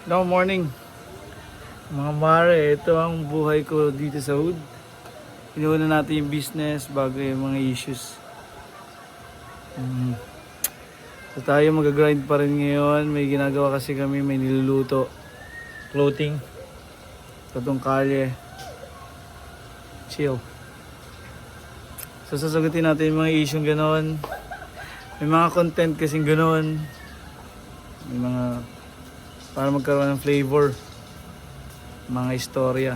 No, morning. Mga mare, ito ang buhay ko dito sa hood. Inuuna natin yung business bago yung mga issues. So tayo mag-grind pa rin ngayon. May ginagawa kasi kami, may niluluto. Clothing. Tatong kalye. Chill. So sasagutin natin yung mga issue ganoon. May mga content kasing ganoon. May mga para magkaroon ng flavor. Mga istorya.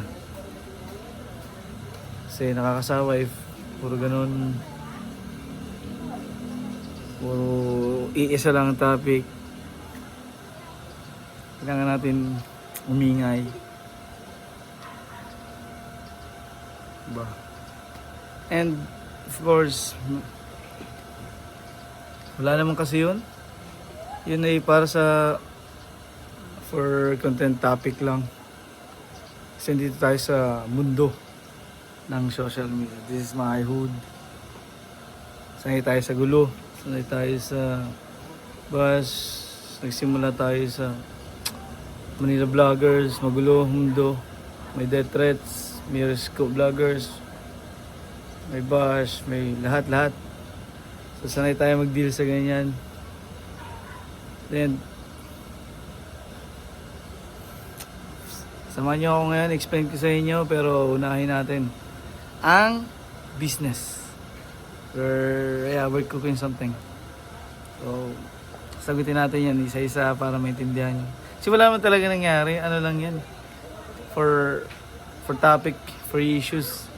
Kasi nakakasawa if puro ganun, puro iisa lang ang topic. Kailangan natin umingay. Diba? And of course, wala naman kasi yun. Yun ay para sa for content topic lang. Kasi dito tayo sa mundo ng social media. This is my hood. Sanay tayo sa gulo. Sanay tayo sa bus. Nagsimula tayo sa Manila vloggers, magulo mundo. May death threats, may rescue vloggers, may bash, may lahat-lahat. So sanay tayo mag-deal sa ganyan. Then samahan nyo ako ngayon, explain ko sa inyo, pero unahin natin ang business. We're cooking something. So, sagutin natin yan isa-isa para maintindihan nyo. Kasi wala man talaga nangyari, ano lang yan. For topic, for issues.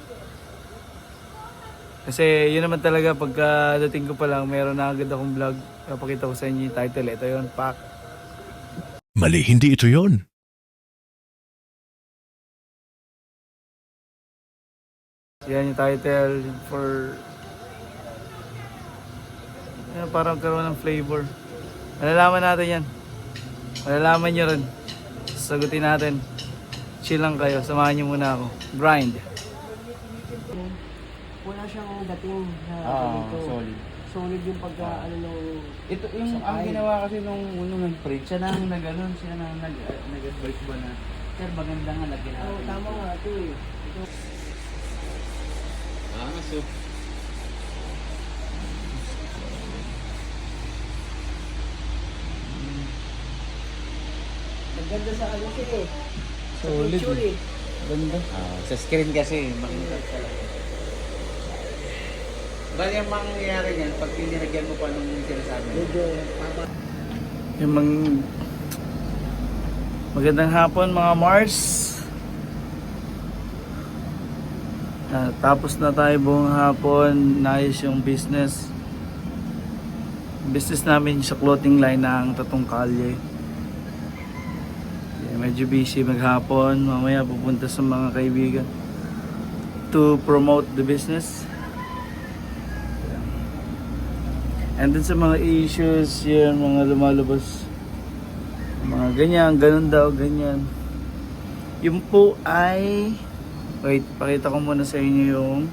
Kasi yun naman talaga, pagka dating ko pa lang, meron na agad akong vlog. Papakita ko sa inyo yung title. Ito yun, Pack. Mali, hindi ito yon. Yan yung title for yan, para magkaroon ng flavor. Malalaman natin yan. Malalaman nyo rin. Sagutin natin. Chill lang kayo. Samahan nyo muna ako. Grind. Wala siyang dating na ganito. Solid. Solid yung pagka ano nung Ito yung ang ginawa kasi nung unang nag-print. Siya na ang nag-ano. Siya na ang nag-advise ba na. Sir, maganda nga lagyan natin. oh, tama nga ito eh. Ito. Soup. Maganda sa ano siya eh. Sa Solid picture eh. eh. Ganda. Sa screen kasi, makita talaga. Bali ang mangyayari niyan, pag tinilagyan mo pa nung sinasabi. Medyo papa. Yung magandang hapon mga Mars. Tapos na tayo buong hapon. Naayos yung business. Business namin sa clothing line ng Tatong Kalye. Medyo busy maghapon. Mamaya pupunta sa mga kaibigan to promote the business. And then sa mga issues, yan, mga lumalabas. Mga ganyan, ganun daw, ganyan. Yung po ay... Wait, pakita ko muna sa inyo yung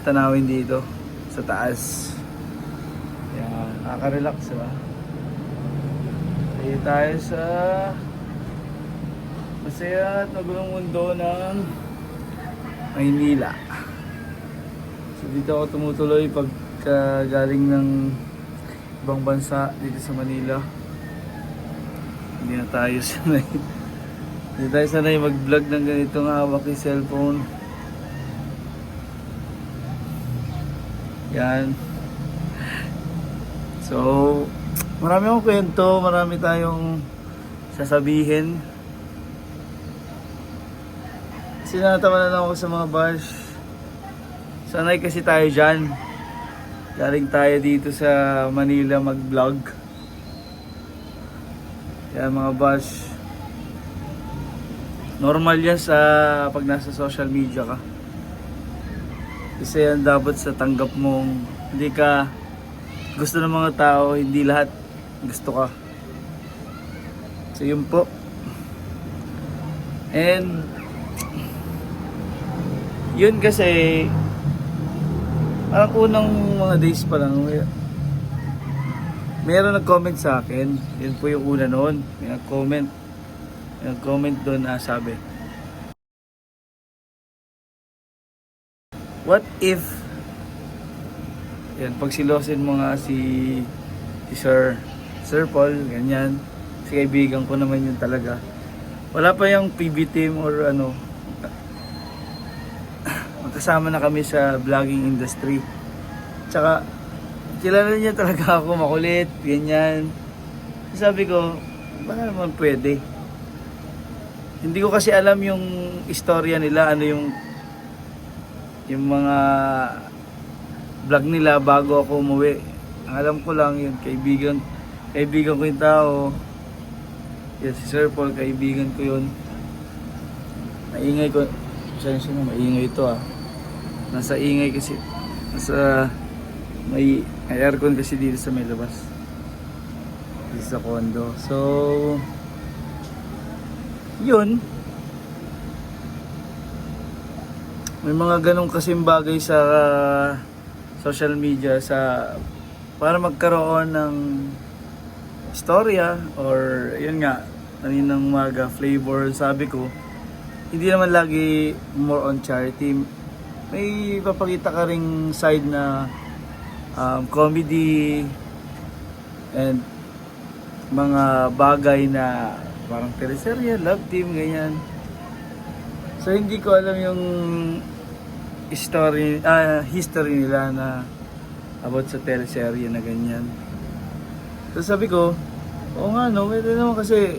tanawin dito sa taas. Yan, nakaka-relax ba? Tayo tayo sa masaya at magulong mundo ng Maynila. So dito ako tumutuloy pagka galing ng ibang bansa dito sa Manila. Hindi na tayo sanay. Hindi tayo sanay mag-vlog ng ganitong hawak yung cellphone. Yan. So, marami akong kwento, marami tayong sasabihin. Sinatawanan ako sa mga bash. Sanay kasi tayo dyan. Galing tayo dito sa Manila mag-vlog. Yan mga bash. Normal yan sa pag nasa social media ka. Kasi yan dapat sa tanggap mong hindi ka gusto ng mga tao, hindi lahat gusto ka. So yun po. And yun kasi parang unang mga days pa lang Meron nag-comment sa akin. Yun po yung una noon. May nag-comment doon na sabi, what if, yan, pag silosin mo nga si Sir Paul, ganyan, si kaibigan ko naman yun talaga. Wala pa yung PB team or ano, magkasama na kami sa vlogging industry. Tsaka, kilala niya talaga ako, makulit, ganyan. Sabi ko, baka naman pwede. Hindi ko kasi alam yung istorya nila, ano yung mga vlog nila bago ako umuwi. Ang alam ko lang yun, kaibigan ko yung tao. Yes, si Sir Paul, kaibigan ko yun. Maingay ko, siya maingay ito ah. Nasa ingay kasi, may aircon kasi dito sa may labas. Dito sa condo. So, yun. May mga ganong kasing bagay sa social media para magkaroon ng istorya or yun nga, kaninang umaga flavor, sabi ko hindi naman lagi more on charity, may papakita ka ring side na comedy and mga bagay na parang teleserye, love team, ganyan. So hindi ko alam yung history nila na about sa teleserye na ganyan. So sabi ko, oo nga no, pwede naman kasi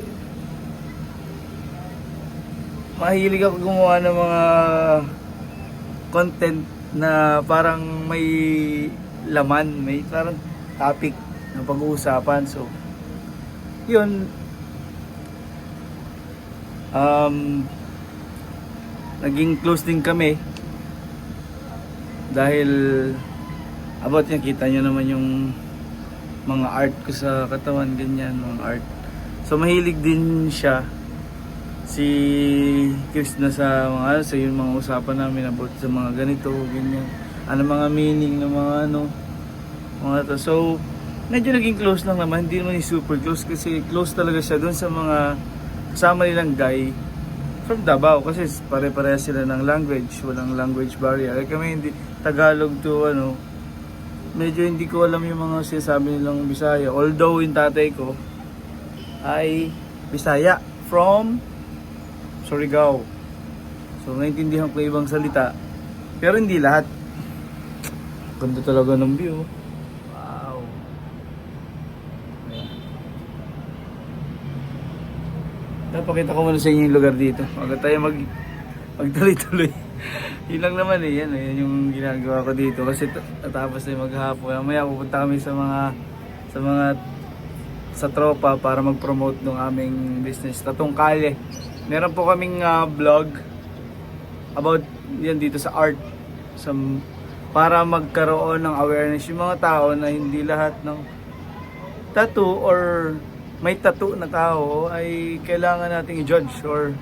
mahilig ako gumawa ng mga content na parang may laman, may parang topic na pag-uusapan. So, yun, naging close din kami dahil about niya, kita nyo naman yung mga art ko sa katawan, ganyan, mga art. So mahilig din siya, si Chris, na sa yung mga usapan namin about sa mga ganito, ganyan, ano mga meaning ng mga mga to. So medyo naging close lang naman, hindi naman super close kasi close talaga siya doon sa mga kasama nilang guy from Davao kasi pare-pareha sila ng language, walang language barrier. Kami hindi Tagalog to medyo hindi ko alam yung mga sinasabi nilang Bisaya. Although yung tatay ko ay Bisaya from Surigao. So naintindihan ko ibang salita pero hindi lahat. Ganda talaga ng view. Wow. Napakita ko muna sa inyo yung lugar dito. Huwag tayo magtuloy-tuloy. Yun lang naman yan yung ginagawa ko dito kasi tatapos na yung maghapon. Mamaya pupunta kami sa tropa para mag-promote ng aming business, Tatong Kalye. Meron po kaming vlog about yan dito sa art, para magkaroon ng awareness yung mga tao na hindi lahat ng tattoo or may tattoo na tao ay kailangan nating i-judge or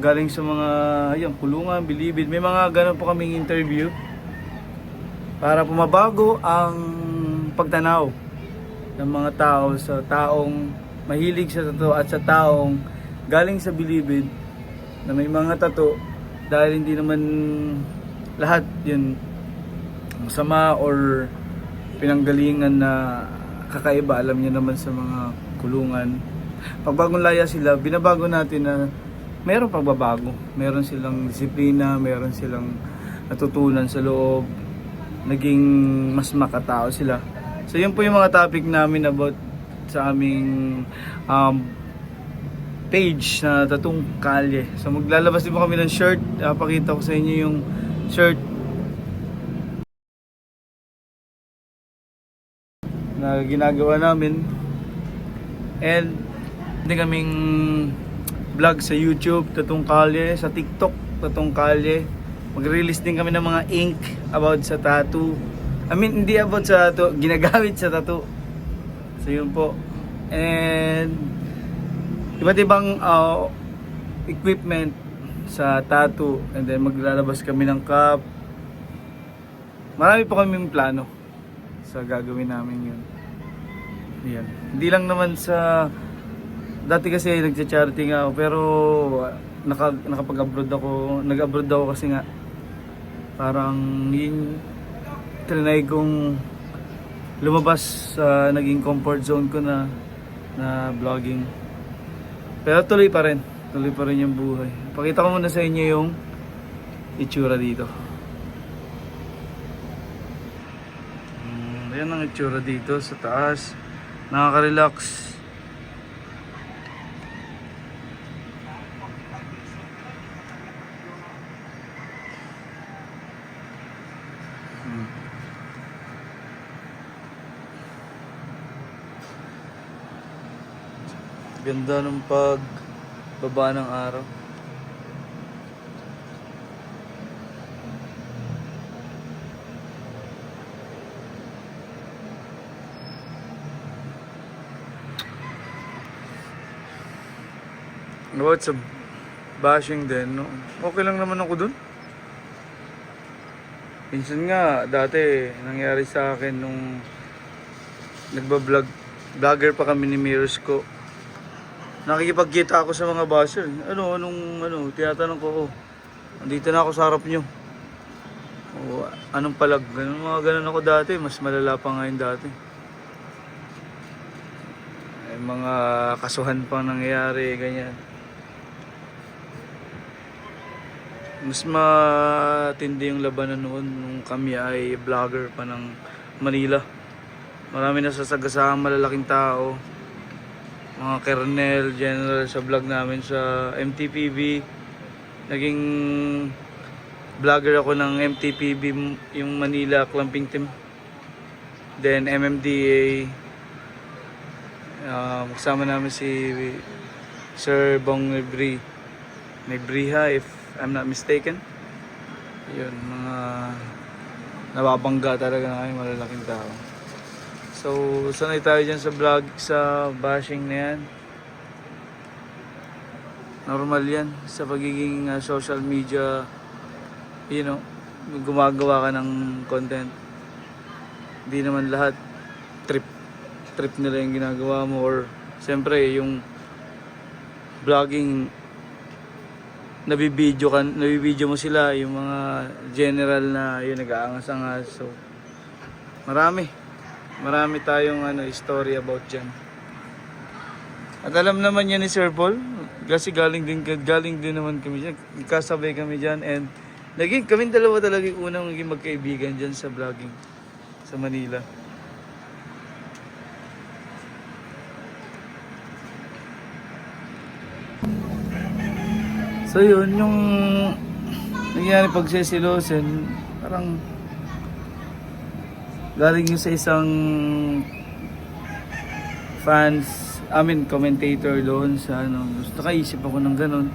galing sa mga kulungan, bilibid. May mga ganun po kaming interview para pumabago ang pagtanaw ng mga tao sa taong mahilig sa tattoo at sa taong galing sa bilibid na may mga tattoo, dahil hindi naman lahat yun masama or pinanggalingan na kakaiba. Alam niyo naman sa mga kulungan, pag bagong laya sila, binabago natin na mayroong pagbabago, meron silang disiplina, meron silang natutunan sa loob, naging mas makatao sila. So yun po yung mga topic namin about sa aming page na Tatong Kalye. So maglalabas din po kami ng shirt. Pakita ko sa inyo yung shirt na ginagawa namin. And hindi kaming vlog sa YouTube, Tatong Kalye, sa TikTok, Tatong Kalye. Mag-release din kami ng mga ink about sa tattoo. I mean, hindi about sa tattoo, ginagamit sa tattoo. So yun po. And iba't ibang equipment sa tattoo. And then maglalabas kami ng cup. Marami pa kaming plano sa gagawin namin yun. Yan. Hindi lang naman sa dati kasi nagcha-charity nga ako pero nakapag-abroad ako. Nag-abroad ako kasi nga parang yun trinay kong lumabas sa naging comfort zone ko na vlogging. Pero tuloy pa rin yung buhay. Pakita ko muna sa inyo yung itsura dito. Ayan ang itsura dito sa taas. Nakaka-relax. Ganda ng pagbaba ng araw. About sa bashing din, no? Okay lang naman ako dun. Minsan nga, dati nangyari sa akin nung vlogger pa kami ni Mirrors ko. Nakikipagkita ako sa mga basher. Tinatanong ko, andito na ako sa harap nyo. Anong palag? Ganun ako dati, mas malala pa ngayon dati. May mga kasuhan pang nangyayari, ganyan. Mas matindi yung labanan noon nung kami ay vlogger pa ng Manila. Marami na sasagasahang malalaking tao. Mga colonel, general sa vlog namin sa MTPB. Naging vlogger ako ng MTPB, yung Manila Clamping Team. Then MMDA. Kasama namin si Sir Bong Nebriha, if I'm not mistaken. Yun, mga nababangga talaga na kami, malalaking tao. So, sanay tayo dyan sa vlog, sa bashing na yan. Normal yan sa pagiging social media, gumagawa ka ng content. Hindi naman lahat trip nila yung ginagawa mo, or siyempre yung vlogging, nabibideo mo sila, yung mga general na yun nag-aangas-angas. So marami tayong story about dyan. At alam naman yan ni Sir Paul kasi galing din naman kami dyan, kasabay kami dyan, and kami dalawa talaga yung unang naging magkaibigan dyan sa vlogging sa Manila. So yun, yung nangyari pagsisilosin, parang galing yun sa isang commentator doon sa nakaisip ako ng ganun.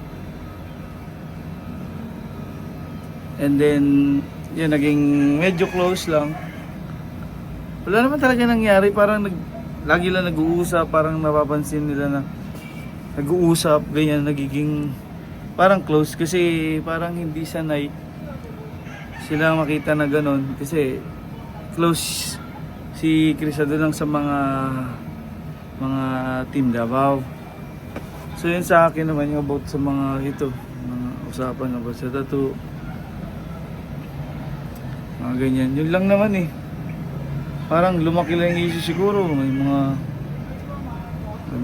And then, yun, naging medyo close lang. Wala naman talaga nangyari, parang lagi lang nag-uusap, parang napapansin nila na nag-uusap, ganyan, nagiging parang close kasi parang hindi sanay sila makita na ganun kasi close si Crisado lang sa mga team Davao. So yun sa akin naman yung about sa mga mga usapan about sa tattoo, mga ganyan, yun lang naman eh. Parang lumaki lang yung issue siguro, may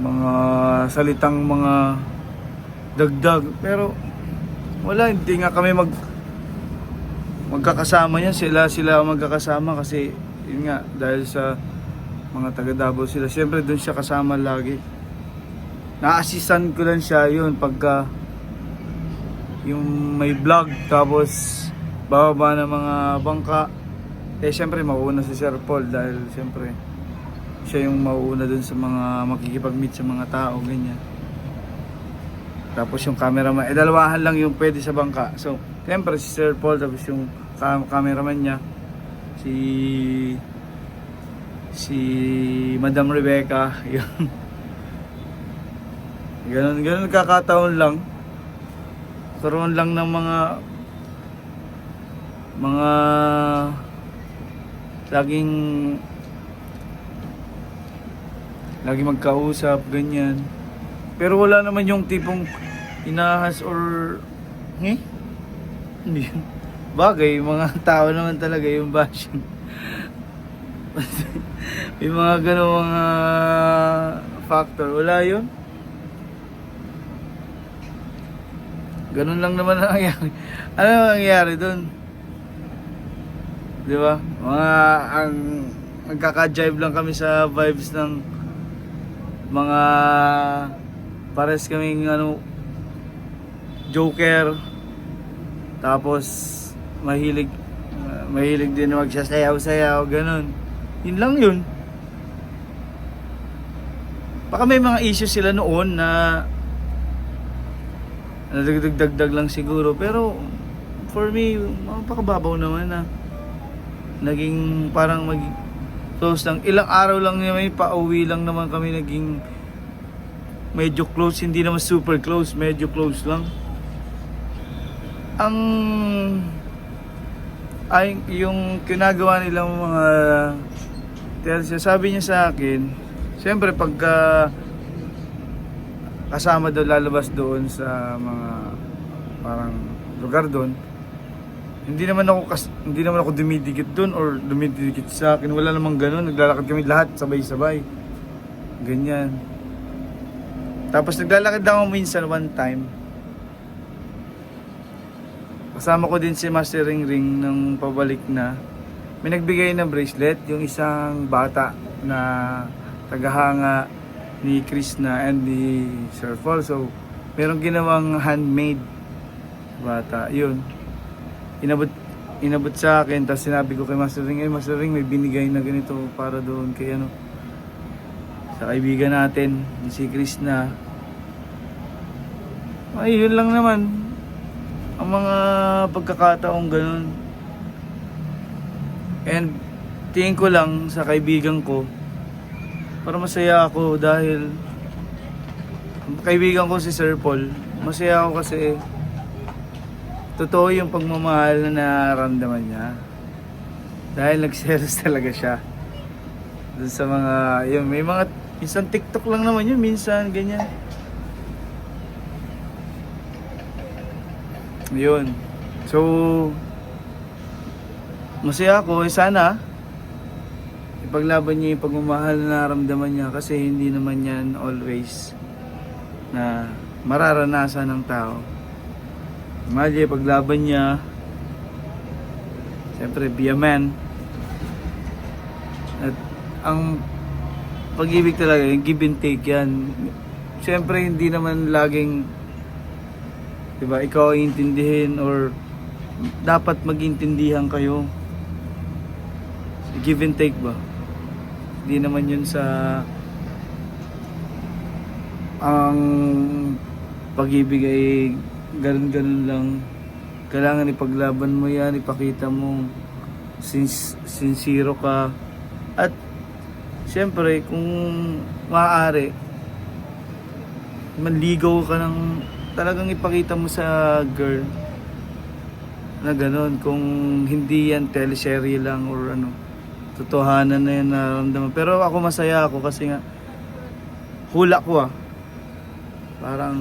mga salitang mga dagdag, pero wala, hindi nga kami magkakasama yan, sila magkakasama kasi yun nga, dahil sa mga taga Davao sila, siyempre doon siya kasama lagi. Na-assistan ko lang siya yun pagka yung may vlog tapos bababa ng mga bangka, siyempre mauuna si Sir Paul dahil siyempre siya yung mauuna doon sa mga makikipag-meet sa mga tao, ganyan. Tapos yung cameraman, dalawahan lang yung pwede sa bangka. So, siyempre si Sir Paul, tapos yung cameraman niya, si Madam Rebecca, yun. Ganun kakataon lang. Karoon lang ng mga laging lagi magkausap, ganyan. Pero wala naman yung tipong inahas or hindi. Bagay, mga tao naman talaga yung bashing. May mga ganun mga factor. Wala yun. Ganun lang naman ang nangyari. Ano ang nangyari dun? Di ba? Nagkaka-jive lang kami sa vibes ng mga pares kaming joker. Tapos mahilig din magsasayaw-sayaw, ganun. Yun lang yun. Baka may mga issues sila noon na nadagdag lang siguro, pero for me, mapakababaw naman na naging parang close lang. Ilang araw lang naman, pauwi lang naman kami naging medyo close, hindi naman super close, medyo close lang. Yung ginagawa nilang mga sabi niya sa akin, siyempre pagka kasama daw lalabas doon sa mga parang lugar doon, hindi naman ako dumidikit doon or dumidikit sa akin, wala namang ganoon. Naglalakad kami lahat sabay-sabay, ganyan. Tapos naglalakad ako minsan one time, kasama ko din si Master Ring Ring nang pabalik na. May nagbigay ng bracelet, yung isang bata na tagahanga ni Krishna and ni Sir Paul. So, merong ginawang handmade bata. Yun. Inabot sa akin, tapos sinabi ko kay Master Ring, Master Ring, may binigay na ganito para doon kay sa kaibigan natin, si Krishna. Ay, yun lang naman. Ang mga pagkakataong ganun. And tingin ko lang sa kaibigan ko, para masaya ako dahil kaibigan ko si Sir Paul. Masaya ako kasi totoo yung pagmamahal na nararamdaman niya. Dahil nagselos talaga siya. Dun sa mga, yun, may mga, minsan TikTok lang naman yun, minsan ganyan. Yun. So, masaya ako, sana ipaglaban niya yung pagmamahal na nararamdaman niya, kasi hindi naman yan always na mararanasan ng tao. Imagine, paglaban niya, siyempre, be a man. At ang pag-ibig talaga, yung give and take yan. Siyempre, hindi naman laging, diba, ikaw ay intindihin or dapat magintindihan kayo. Give and take ba? Hindi naman yun sa ang pag-ibig ay ganun-ganun lang. Kailangan ipaglaban mo yan, ipakita mo sincero ka. At siyempre, kung maaari, manligaw ka ng talagang ipakita mo sa girl na ganun. Kung hindi yan teleserye lang or totohanan na yan nararamdaman. Pero ako masaya ako kasi nga hula ko parang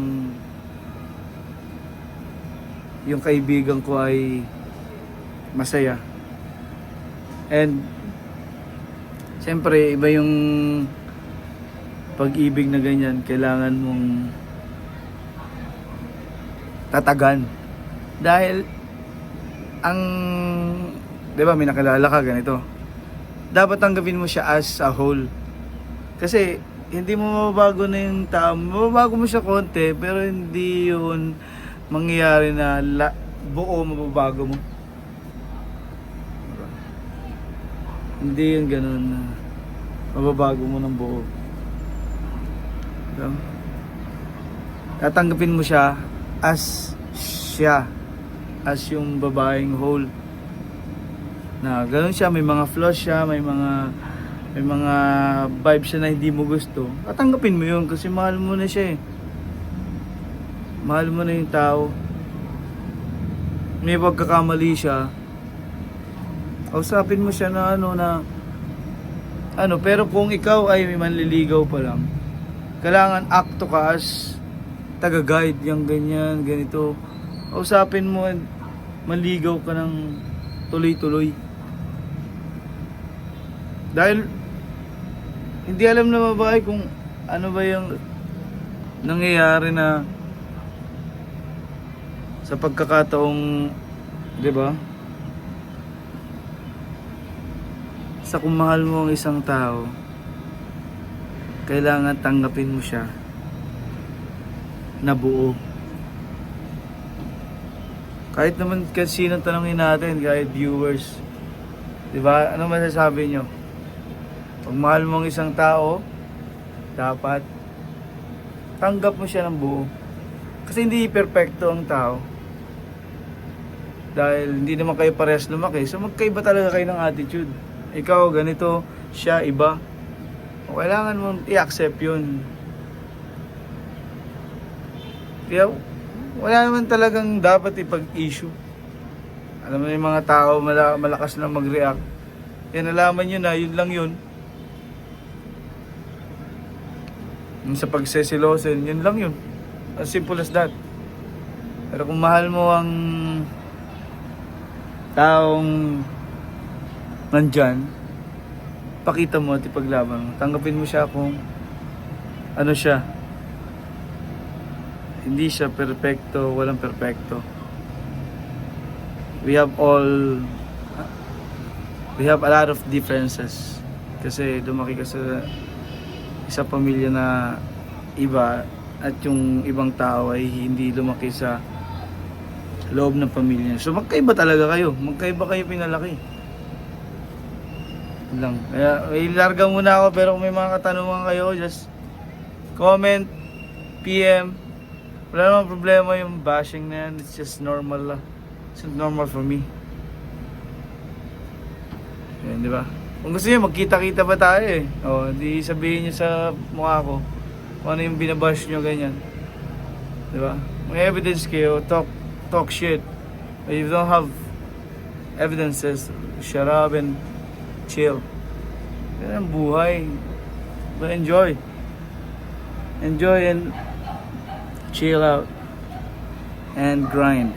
yung kaibigan ko ay masaya. And siyempre iba yung pag-ibig na ganyan, kailangan mong tatagan. Dahil ang, di ba, may nakilala ka ganito, dapat tanggapin mo siya as a whole. Kasi hindi mo mababago na yung tao. Mababago mo siya konti, pero hindi yun mangyayari na buo mababago mo. Hindi yung ganun na mababago mo ng buo. So, tatanggapin mo siya as siya, as yung babaeng whole. Na ganun siya, may mga flaws siya, may mga vibes siya na hindi mo gusto. Tatanggapin mo yun kasi mahal mo na siya Mahal mo na yung tao. May pagkakamali siya, kausapin mo siya na ano, pero kung ikaw ay manliligaw pa lang, kailangan acto ka as taga-guide, yung ganyan, ganito. Usapin mo, manligaw ka ng tuloy-tuloy. Dahil hindi alam na babae kung ano ba yung nangyayari na sa pagkakataong, 'di ba? Sa kung mahal mo ang isang tao, kailangan tanggapin mo siya na buo. Kahit naman kasi sino tanongin natin, kahit viewers, 'di ba? Ano masasabi nyo? Pag mahal mo ang isang tao, dapat tanggap mo siya ng buo. Kasi hindi perfecto ang tao. Dahil hindi naman kayo parehas lumaki. So magkaiba talaga kayo ng attitude. Ikaw ganito, siya iba. O kailangan mo i-accept yun. Kaya wala naman talagang dapat ipag-issue. Alam mo yung mga tao malakas na mag-react. Kaya nalaman nyo na yun lang yun. Yung sa pagsesilosin, yun lang yun. As simple as that. Pero kung mahal mo ang taong nandyan, pakita mo at ipaglaban mo. Tanggapin mo siya kung ano siya. Hindi siya perfecto, walang perfecto. We have a lot of differences. Kasi lumaki ka sa pamilya na iba at yung ibang tao ay hindi lumaki sa loob ng pamilya. So magkaiba talaga kayo. Magkaiba kayo pinalaki. Yun lang. Kaya ilarga muna ako, pero kung may mga katanungan kayo, just comment, PM. Wala namang problema yung bashing na yan. It's just normal lang. It's normal for me. Yan, di ba? Kung gusto niyo, magkita-kita pa tayo eh. O, di sabihin niyo sa mukha ko kung ano yung binabash niyo, ganyan. Di ba? May evidence kayo, talk shit. But if you don't have evidences, shut up and chill. Yan ang buhay. But enjoy. Enjoy and chill out and grind.